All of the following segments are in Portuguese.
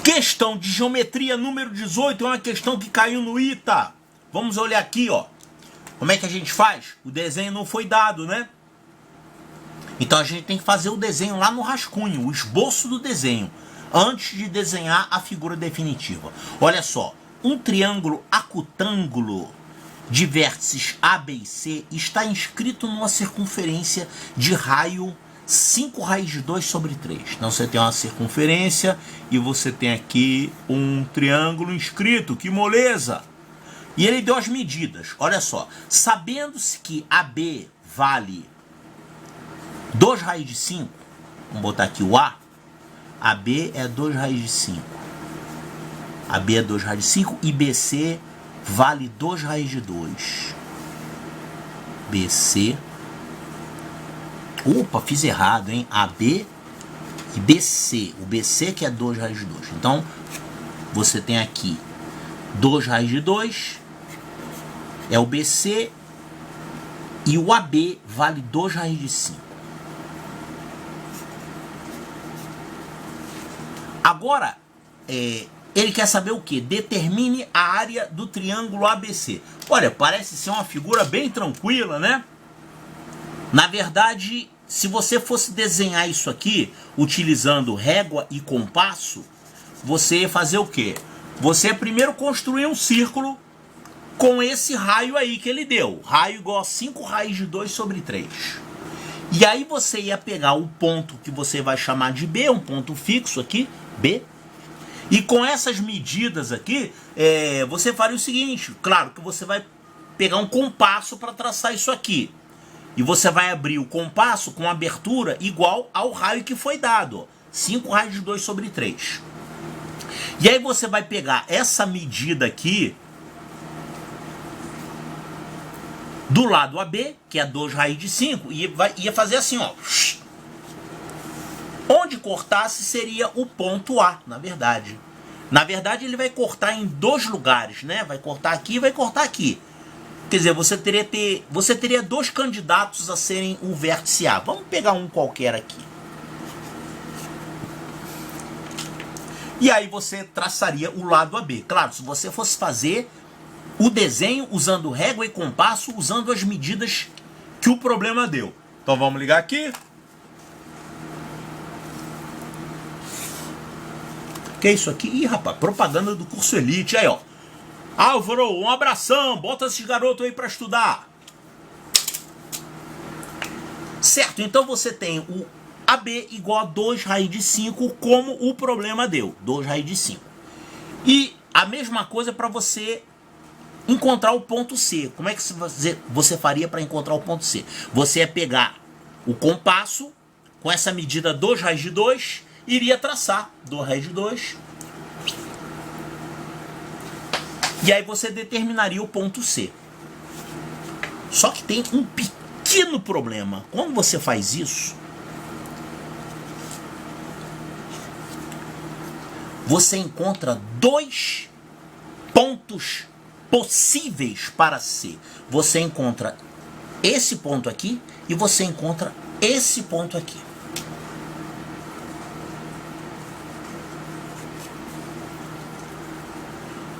Questão de geometria número 18 é uma questão que caiu no ITA. Vamos olhar aqui, ó. Como é que a gente faz? O desenho não foi dado, né? Então a gente tem que fazer o desenho lá no rascunho, o esboço do desenho, antes de desenhar a figura definitiva. Olha só, um triângulo acutângulo de vértices A, B e C está inscrito numa circunferência de raio 5 raiz de 2 sobre 3. Então você tem uma circunferência e você tem aqui um triângulo inscrito, que moleza! E ele deu as medidas, olha só. Sabendo-se que AB vale 2 raiz de 5, vamos botar aqui o A, AB é 2 raiz de 5. AB é 2 raiz de 5 e BC vale 2 raiz de 2. BC. Opa, fiz errado, hein? AB e BC. O BC que é 2 raiz de 2. Então, você tem aqui 2 raiz de 2 é o BC e o AB vale 2 raiz de 5. Agora, ele quer saber o que? Determine a área do triângulo ABC. Olha, parece ser uma figura bem tranquila, né? Na verdade, se você fosse desenhar isso aqui, utilizando régua e compasso, você ia fazer o quê? Você ia primeiro construir um círculo com esse raio aí que ele deu. Raio igual a 5 raiz de 2 sobre 3. E aí você ia pegar o ponto que você vai chamar de B, um ponto fixo aqui, B. E com essas medidas aqui, você faria o seguinte. Claro que você vai pegar um compasso para traçar isso aqui. E você vai abrir o compasso com abertura igual ao raio que foi dado. 5 raiz de 2 sobre 3. E aí você vai pegar essa medida aqui do lado AB, que é 2 raiz de 5, e ia fazer assim, ó. Onde cortasse seria o ponto A, na verdade. Na verdade, ele vai cortar em 2 lugares, né? Vai cortar aqui e vai cortar aqui. Quer dizer, você teria 2 candidatos a serem o vértice A. Vamos pegar um qualquer aqui. E aí você traçaria o lado AB. Claro, se você fosse fazer o desenho usando régua e compasso, usando as medidas que o problema deu. Então vamos ligar aqui. Que é isso aqui? Ih, rapaz, propaganda do curso Elite. Aí, ó. Álvaro, um abração. Bota esses garotos aí para estudar. Certo, então você tem o AB igual a 2 raiz de 5, como o problema deu. 2 raiz de 5. E a mesma coisa para você encontrar o ponto C. Como é que você faria para encontrar o ponto C? Você ia pegar o compasso com essa medida 2 raiz de 2, iria traçar 2 raiz de 2. E aí você determinaria o ponto C. Só que tem um pequeno problema. Quando você faz isso, você encontra 2 pontos possíveis para C. Você encontra esse ponto aqui e você encontra esse ponto aqui.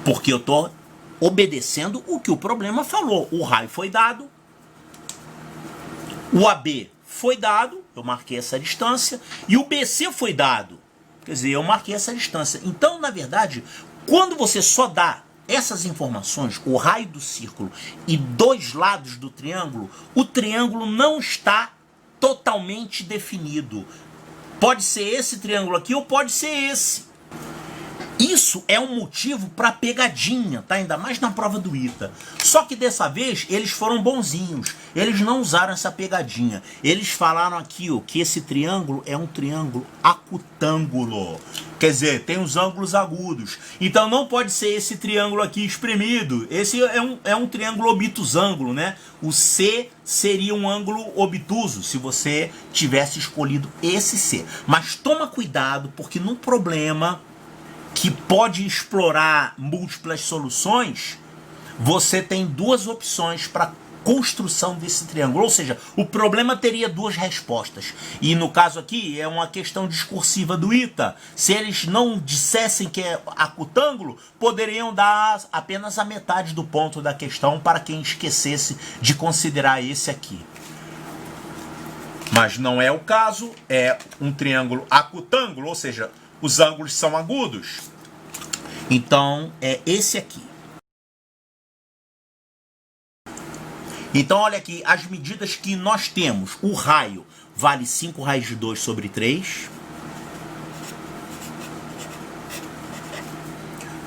Porque eu estou obedecendo o que o problema falou. O raio foi dado, o AB foi dado, eu marquei essa distância, e o BC foi dado. Quer dizer, eu marquei essa distância. Então, na verdade, quando você só dá essas informações, o raio do círculo e 2 lados do triângulo, o triângulo não está totalmente definido. Pode ser esse triângulo aqui ou pode ser esse. Isso é um motivo para pegadinha, tá? Ainda mais na prova do ITA. Só que dessa vez eles foram bonzinhos. Eles não usaram essa pegadinha. Eles falaram aqui, ó, que esse triângulo é um triângulo acutângulo. Quer dizer, tem os ângulos agudos. Então não pode ser esse triângulo aqui espremido. Esse é um triângulo obtusângulo, né? O C seria um ângulo obtuso se você tivesse escolhido esse C. Mas toma cuidado, porque no problema que pode explorar múltiplas soluções, você tem 2 opções para construção desse triângulo. Ou seja, o problema teria duas respostas. E no caso aqui é uma questão discursiva do ITA. Se eles não dissessem que é acutângulo, poderiam dar apenas a metade do ponto da questão para quem esquecesse de considerar esse aqui. Mas não é o caso, é um triângulo acutângulo, ou seja, os ângulos são agudos. Então é esse aqui. Então olha aqui as medidas que nós temos. O raio vale 5 raios de 2 sobre 3.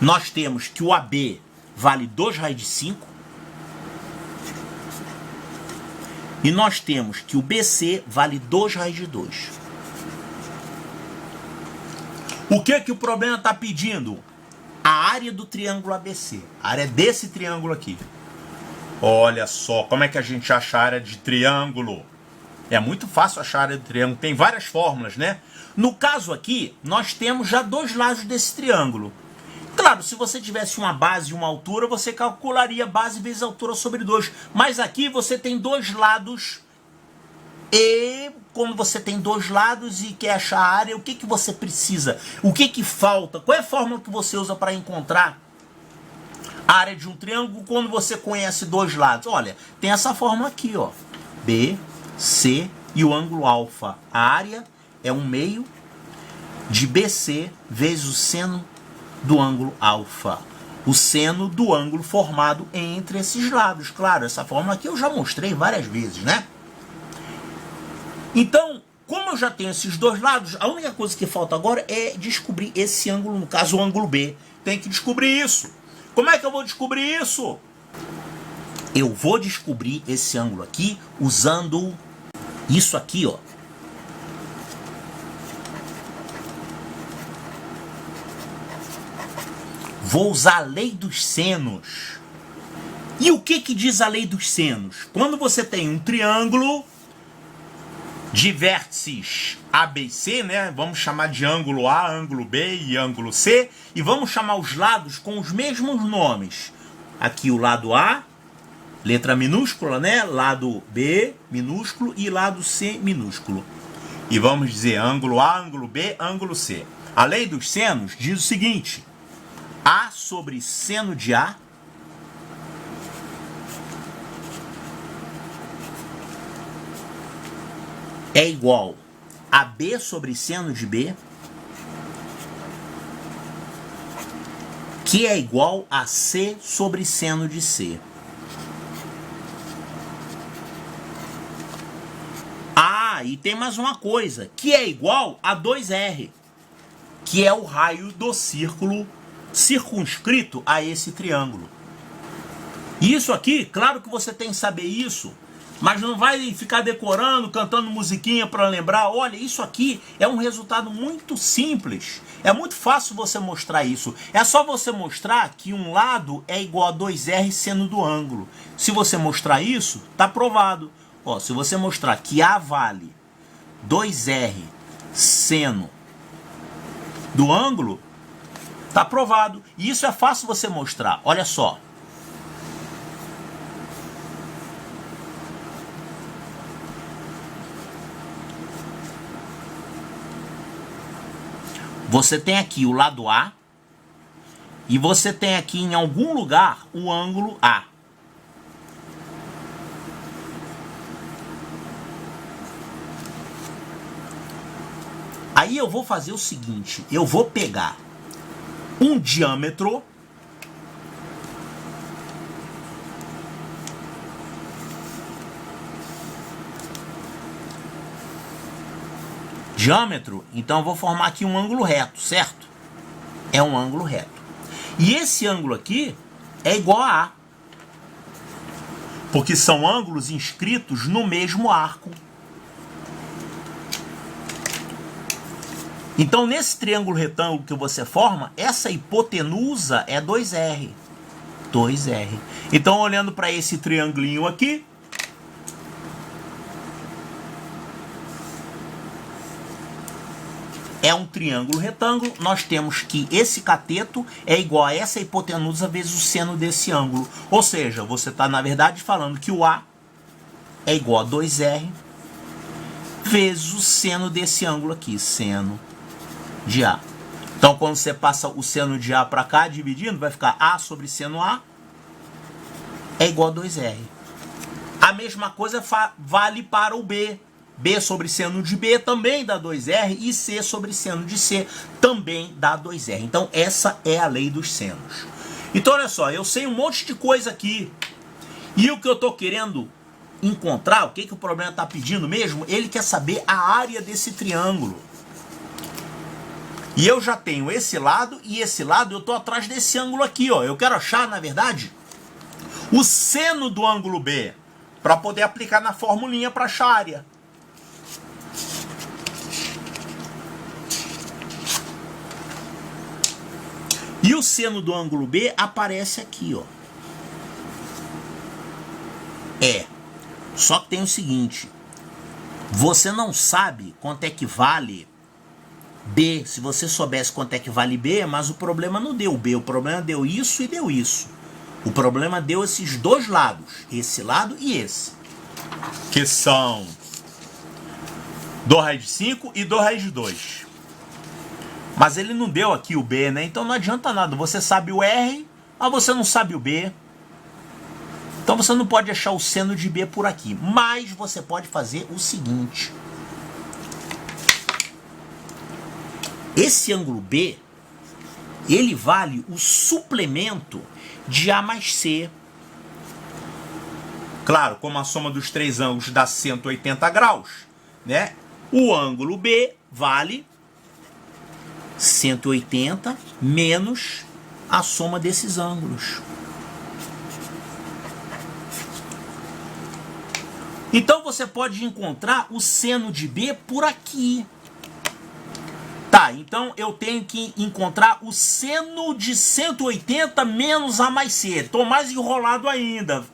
Nós temos que o AB vale 2 raios de 5. E nós temos que o BC vale 2 raios de 2. O que o problema está pedindo? A área do triângulo ABC. A área desse triângulo aqui. Olha só, como é que a gente acha a área de triângulo? É muito fácil achar a área do triângulo. Tem várias fórmulas, né? No caso aqui, nós temos já dois lados desse triângulo. Claro, se você tivesse uma base e uma altura, você calcularia base vezes altura sobre 2. Mas aqui você tem dois lados. E quando você tem dois lados e quer achar a área, o que você precisa? O que falta? Qual é a fórmula que você usa para encontrar a área de um triângulo quando você conhece dois lados? Olha, tem essa fórmula aqui, ó. B, C e o ângulo alfa. A área é 1/2 de BC vezes o seno do ângulo alfa. O seno do ângulo formado entre esses lados. Claro, essa fórmula aqui eu já mostrei várias vezes, né? Então, como eu já tenho esses dois lados, a única coisa que falta agora é descobrir esse ângulo, no caso o ângulo B. Tem que descobrir isso. Como é que eu vou descobrir isso? Eu vou descobrir esse ângulo aqui usando isso aqui, ó. Vou usar a lei dos senos. E o que diz a lei dos senos? Quando você tem um triângulo de vértices A, B e C, né? Vamos chamar de ângulo A, ângulo B e ângulo C. E vamos chamar os lados com os mesmos nomes. Aqui o lado A, letra minúscula, né? Lado B, minúsculo, e lado C, minúsculo. E vamos dizer ângulo A, ângulo B, ângulo C. A lei dos senos diz o seguinte: A sobre seno de A é igual a B sobre seno de B, que é igual a C sobre seno de C. Ah, e tem mais uma coisa, que é igual a 2R, que é o raio do círculo circunscrito a esse triângulo. Isso aqui, claro que você tem que saber isso, mas não vai ficar decorando, cantando musiquinha para lembrar. Olha, isso aqui é um resultado muito simples. É muito fácil você mostrar isso. É só você mostrar que um lado é igual a 2R seno do ângulo. Se você mostrar isso, tá provado. Ó, se você mostrar que A vale 2R seno do ângulo, tá provado. E isso é fácil você mostrar. Olha só. Você tem aqui o lado A e você tem aqui em algum lugar o ângulo A. Aí eu vou fazer o seguinte, eu vou pegar um diâmetro então eu vou formar aqui um ângulo reto, certo? É um ângulo reto. E esse ângulo aqui é igual a A, porque são ângulos inscritos no mesmo arco. Então, nesse triângulo retângulo que você forma, essa hipotenusa é 2R. 2R. Então, olhando para esse triangulinho aqui, é um triângulo retângulo, nós temos que esse cateto é igual a essa hipotenusa vezes o seno desse ângulo. Ou seja, você está, na verdade, falando que o A é igual a 2R vezes o seno desse ângulo aqui, seno de A. Então, quando você passa o seno de A para cá, dividindo, vai ficar A sobre seno A é igual a 2R. A mesma coisa vale para o B. B sobre seno de B também dá 2R e C sobre seno de C também dá 2R. Então, essa é a lei dos senos. Então, olha só, eu sei um monte de coisa aqui. E o que eu estou querendo encontrar, o que o problema está pedindo mesmo, ele quer saber a área desse triângulo. E eu já tenho esse lado e esse lado, eu estou atrás desse ângulo aqui, ó. Eu quero achar, na verdade, o seno do ângulo B, para poder aplicar na formulinha para achar a área. E o seno do ângulo B aparece aqui, ó. Só que tem o seguinte, você não sabe quanto é que vale B. Se você soubesse quanto é que vale B, mas o problema não deu B, o problema deu isso e deu isso. O problema deu esses dois lados, esse lado e esse, que são 2 raiz de 5 e 2 raiz de 2. Mas ele não deu aqui o B, né? Então não adianta nada, você sabe o R, mas você não sabe o B. Então você não pode achar o seno de B por aqui, mas você pode fazer o seguinte. Esse ângulo B, ele vale o suplemento de A mais C. Claro, como a soma dos três ângulos dá 180 graus, né? O ângulo B vale 180 menos a soma desses ângulos. Então você pode encontrar o seno de B por aqui. Tá, então eu tenho que encontrar o seno de 180 menos A mais C. Estou mais enrolado ainda.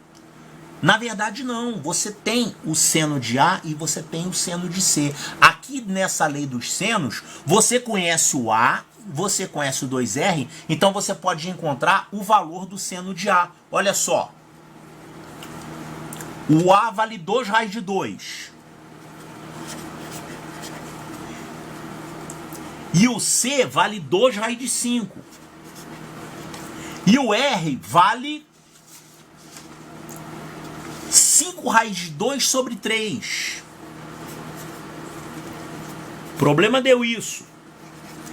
Na verdade não, você tem o seno de A e você tem o seno de C. Aqui nessa lei dos senos, você conhece o A, você conhece o 2R, então você pode encontrar o valor do seno de A. Olha só. O A vale 2 raiz de 2. E o C vale 2 raiz de 5. E o R vale 5 raiz de 2 sobre 3. O problema deu isso.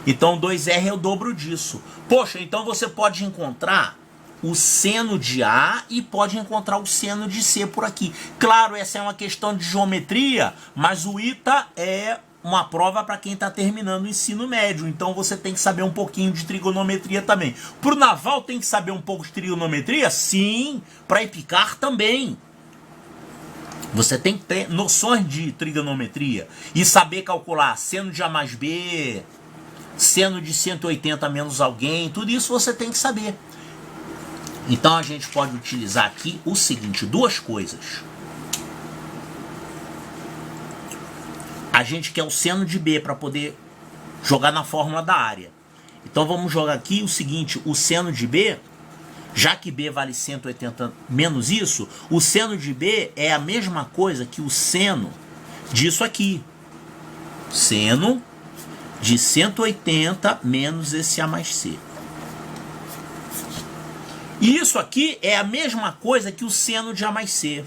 Então 2R é o dobro disso. Poxa, então você pode encontrar o seno de A e pode encontrar o seno de C por aqui. Claro, essa é uma questão de geometria, mas o ITA é uma prova para quem está terminando o ensino médio. Então você tem que saber um pouquinho de trigonometria também. Para o naval tem que saber um pouco de trigonometria? Sim. Para EPICAR também. Você tem que ter noções de trigonometria e saber calcular seno de A mais B, seno de 180 menos alguém, tudo isso você tem que saber. Então a gente pode utilizar aqui o seguinte, duas coisas. A gente quer o seno de B para poder jogar na fórmula da área. Então vamos jogar aqui o seguinte, o seno de B, já que B vale 180 menos isso, o seno de B é a mesma coisa que o seno disso aqui. Seno de 180 menos esse A mais C. E isso aqui é a mesma coisa que o seno de A mais C.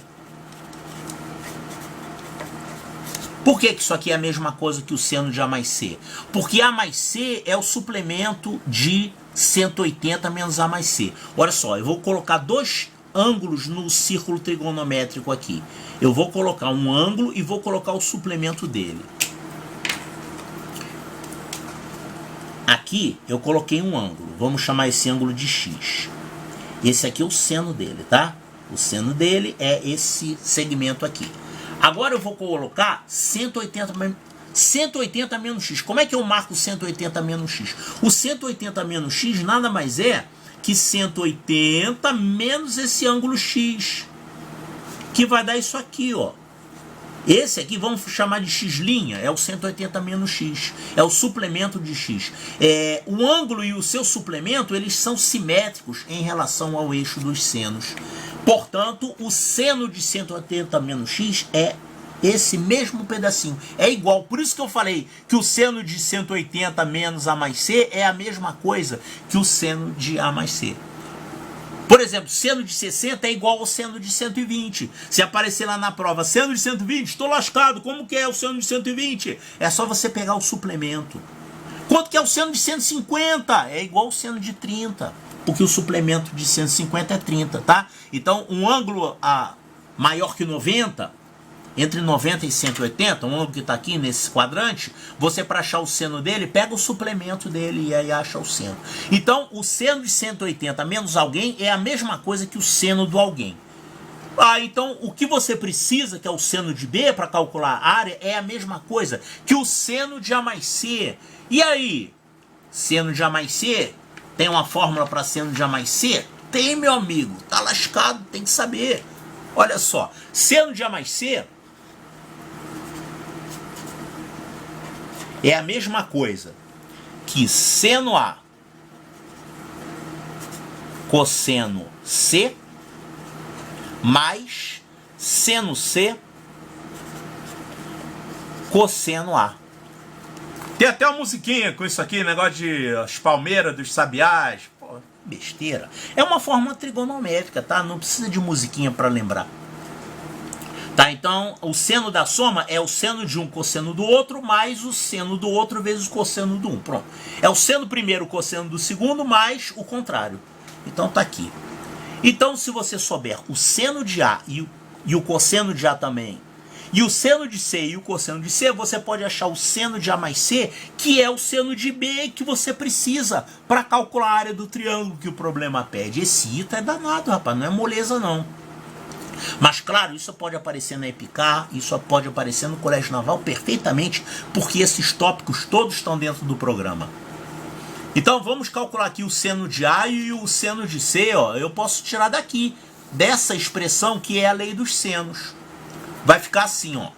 Por que isso aqui é a mesma coisa que o seno de A mais C? Porque A mais C é o suplemento de 180 menos A mais C. Olha só, eu vou colocar dois ângulos no círculo trigonométrico aqui. Eu vou colocar um ângulo e vou colocar o suplemento dele. Aqui eu coloquei um ângulo. Vamos chamar esse ângulo de X. Esse aqui é o seno dele, tá? O seno dele é esse segmento aqui. Agora eu vou colocar 180 menos X. Como é que eu marco 180 menos X? O 180 menos X nada mais é que 180 menos esse ângulo X. Que vai dar isso aqui, ó. Esse aqui vamos chamar de x', é o 180 menos x, é o suplemento de x. O ângulo e o seu suplemento, eles são simétricos em relação ao eixo dos senos. Portanto, o seno de 180 menos x é esse mesmo pedacinho, é igual. Por isso que eu falei que o seno de 180 menos a mais c é a mesma coisa que o seno de a mais c. Por exemplo, seno de 60 é igual ao seno de 120. Se aparecer lá na prova, seno de 120, estou lascado. Como que é o seno de 120? É só você pegar o suplemento. Quanto que é o seno de 150? É igual ao seno de 30. Porque o suplemento de 150 é 30, tá? Então, um ângulo maior que 90, entre 90 e 180, um ângulo que está aqui nesse quadrante, você, para achar o seno dele, pega o suplemento dele e aí acha o seno. Então, o seno de 180 menos alguém é a mesma coisa que o seno do alguém. Então, o que você precisa, que é o seno de B, para calcular a área, é a mesma coisa que o seno de A mais C. E aí, seno de A mais C, tem uma fórmula para seno de A mais C? Tem, meu amigo, tá lascado, tem que saber. Olha só, seno de A mais C é a mesma coisa que seno A cosseno C mais seno C cosseno A. Tem até uma musiquinha com isso aqui, negócio de as palmeiras dos sabiás. Pô, besteira. É uma fórmula trigonométrica, tá? Não precisa de musiquinha para lembrar. Tá, então o seno da soma é o seno de um cosseno do outro mais o seno do outro vezes o cosseno do um. Pronto. É o seno primeiro, o cosseno do segundo mais o contrário. Então tá aqui. Então, se você souber o seno de A e o cosseno de A também, e o seno de C e o cosseno de C, você pode achar o seno de A mais C, que é o seno de B que você precisa para calcular a área do triângulo que o problema pede. Esse ita é danado, rapaz, não é moleza não. Mas claro, isso pode aparecer na EPICAR, isso pode aparecer no Colégio Naval perfeitamente, porque esses tópicos todos estão dentro do programa. Então vamos calcular aqui o seno de A e o seno de C, ó. Eu posso tirar daqui, dessa expressão que é a lei dos senos. Vai ficar assim, ó.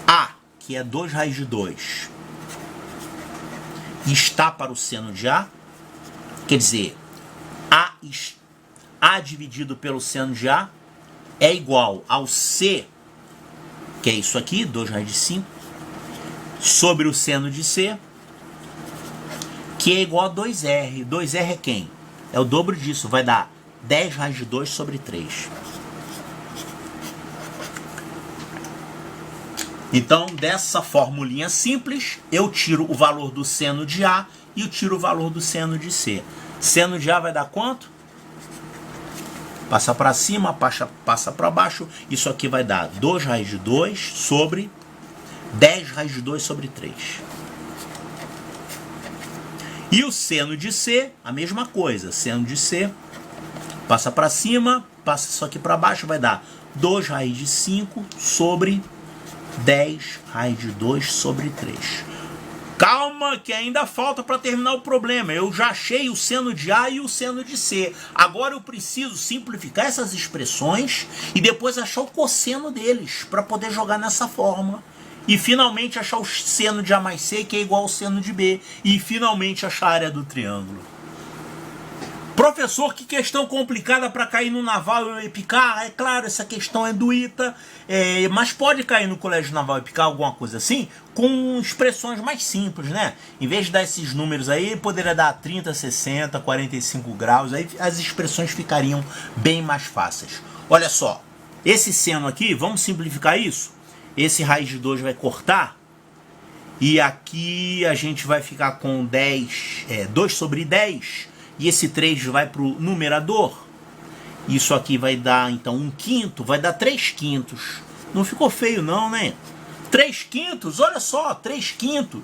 A, que é 2 raiz de 2, está para o seno de A, quer dizer, A dividido pelo seno de A é igual ao C, que é isso aqui, 2 raiz de 5, sobre o seno de C, que é igual a 2R. 2R é quem? É o dobro disso, vai dar 10 raiz de 2 sobre 3. Então, dessa formulinha simples, eu tiro o valor do seno de A e eu tiro o valor do seno de C. Seno de A vai dar quanto? Passa para cima, passa para baixo. Isso aqui vai dar 2 raiz de 2 sobre 10 raiz de 2 sobre 3. E o seno de C, a mesma coisa. Seno de C, passa para cima, passa isso aqui para baixo, vai dar 2 raiz de 5 sobre 10 raiz de 2 sobre 3. Calma que ainda falta para terminar o problema. Eu já achei o seno de A e o seno de C. Agora eu preciso simplificar essas expressões e depois achar o cosseno deles para poder jogar nessa forma. E finalmente achar o seno de A mais C, que é igual ao seno de B. E finalmente achar a área do triângulo. Professor, que questão complicada para cair no Naval e EPICAR. É claro, essa questão é do ITA, mas pode cair no Colégio Naval e EPICAR alguma coisa assim, com expressões mais simples, né? Em vez de dar esses números aí, poderia dar 30, 60, 45 graus, aí as expressões ficariam bem mais fáceis. Olha só, esse seno aqui, vamos simplificar isso? Esse raiz de 2 vai cortar, e aqui a gente vai ficar com 2 sobre 10, e esse 3 vai para o numerador. Isso aqui vai dar, então, 1/5, vai dar 3/5. Não ficou feio não, né? 3/5, olha só, 3/5.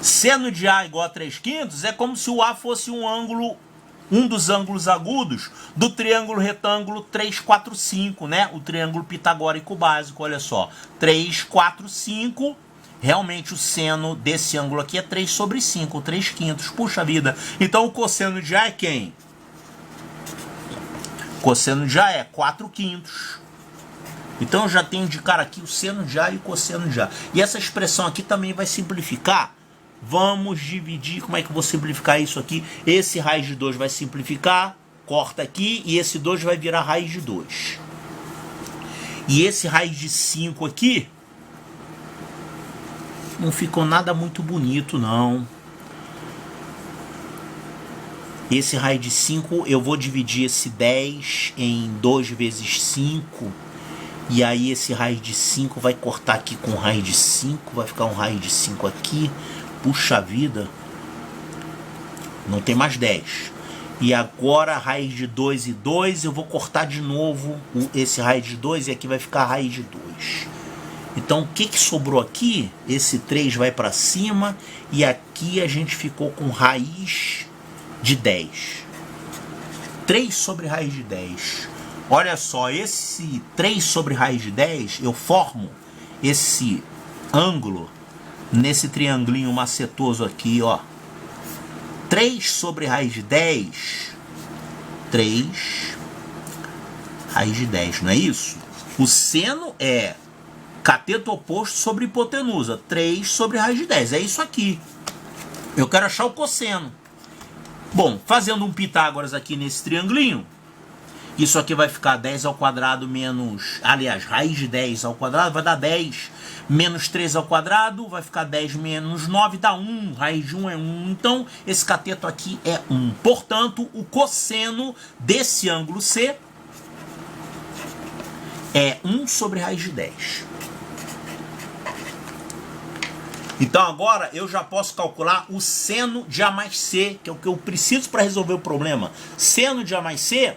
Seno de A igual a 3/5 é como se o A fosse um dos ângulos agudos do triângulo retângulo 3, 4, 5, né? O triângulo pitagórico básico, olha só. 3, 4, 5... Realmente o seno desse ângulo aqui é 3 sobre 5, 3/5. Puxa vida. Então o cosseno de A é quem? Cosseno de A é 4/5. Então eu já tenho de cara aqui o seno de A e o cosseno de A. E essa expressão aqui também vai simplificar. Vamos dividir, como é que eu vou simplificar isso aqui? Esse raiz de 2 vai simplificar, corta aqui, e esse 2 vai virar raiz de 2. E esse raiz de 5 aqui, não ficou nada muito bonito, não. Esse raiz de 5, eu vou dividir esse 10 em 2 vezes 5. E aí esse raiz de 5 vai cortar aqui com raiz de 5, vai ficar um raiz de 5 aqui. Puxa vida, não tem mais 10. E agora raiz de 2 e 2, eu vou cortar de novo esse raiz de 2 e aqui vai ficar raiz de 2. Então o que sobrou aqui? Esse 3 vai para cima e aqui a gente ficou com raiz de 10. 3 sobre raiz de 10. Olha só, esse 3 sobre raiz de 10, eu formo esse ângulo nesse triangulinho macetoso aqui, ó. 3 sobre raiz de 10. 3 raiz de 10, não é isso? O seno é cateto oposto sobre hipotenusa. 3 sobre raiz de 10. É isso aqui. Eu quero achar o cosseno. Bom, fazendo um Pitágoras aqui nesse triangulinho, isso aqui vai ficar 10 ao quadrado menos... Aliás, raiz de 10 ao quadrado vai dar 10. Menos 3 ao quadrado vai ficar 10 menos 9 dá 1. Raiz de 1 é 1. Então, esse cateto aqui é 1. Portanto, o cosseno desse ângulo C é 1 sobre raiz de 10. Então agora eu já posso calcular o seno de A mais C, que é o que eu preciso para resolver o problema. Seno de A mais C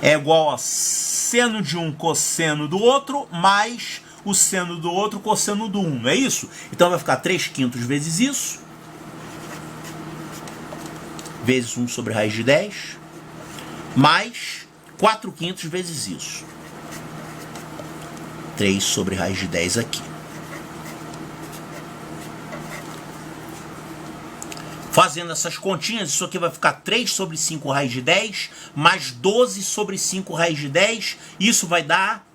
é igual a seno de um cosseno do outro, mais o seno do outro cosseno do 1, não é isso? Então vai ficar 3/5 vezes isso, vezes 1 sobre raiz de 10, mais 4/5 vezes isso. 3 sobre raiz de 10 aqui. Fazendo essas continhas, isso aqui vai ficar 3 sobre 5 raiz de 10, mais 12 sobre 5 raiz de 10. Isso vai dar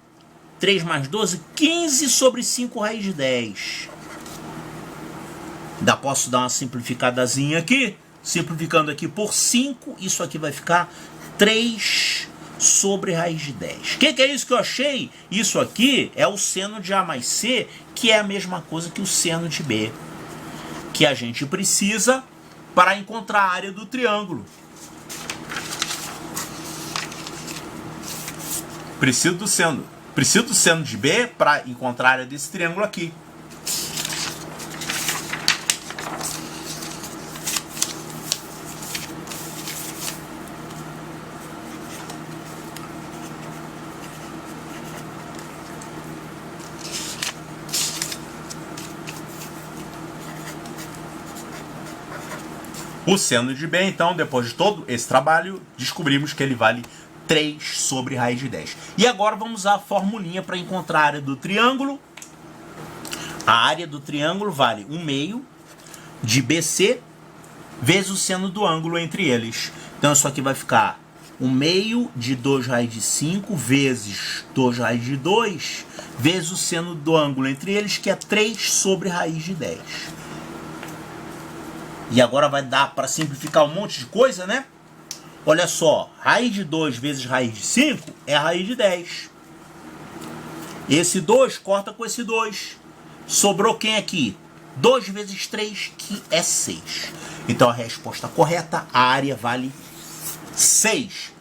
3 mais 12, 15 sobre 5 raiz de 10. Ainda posso dar uma simplificadazinha aqui. Simplificando aqui por 5, isso aqui vai ficar 3 sobre raiz de 10. O que é isso que eu achei? Isso aqui é o seno de A mais C, que é a mesma coisa que o seno de B, que a gente precisa para encontrar a área do triângulo. Preciso do seno de B para encontrar a área desse triângulo aqui. O seno de B, então, depois de todo esse trabalho, descobrimos que ele vale 3 sobre raiz de 10. E agora vamos usar a formulinha para encontrar a área do triângulo. A área do triângulo vale 1/2 de BC vezes o seno do ângulo entre eles. Então isso aqui vai ficar 1/2 de 2 raiz de 5 vezes 2 raiz de 2 vezes o seno do ângulo entre eles, que é 3 sobre raiz de 10. E agora vai dar para simplificar um monte de coisa, né? Olha só, raiz de 2 vezes raiz de 5 é raiz de 10. Esse 2 corta com esse 2. Sobrou quem aqui? 2 vezes 3, que é 6. Então a resposta correta, a área vale 6.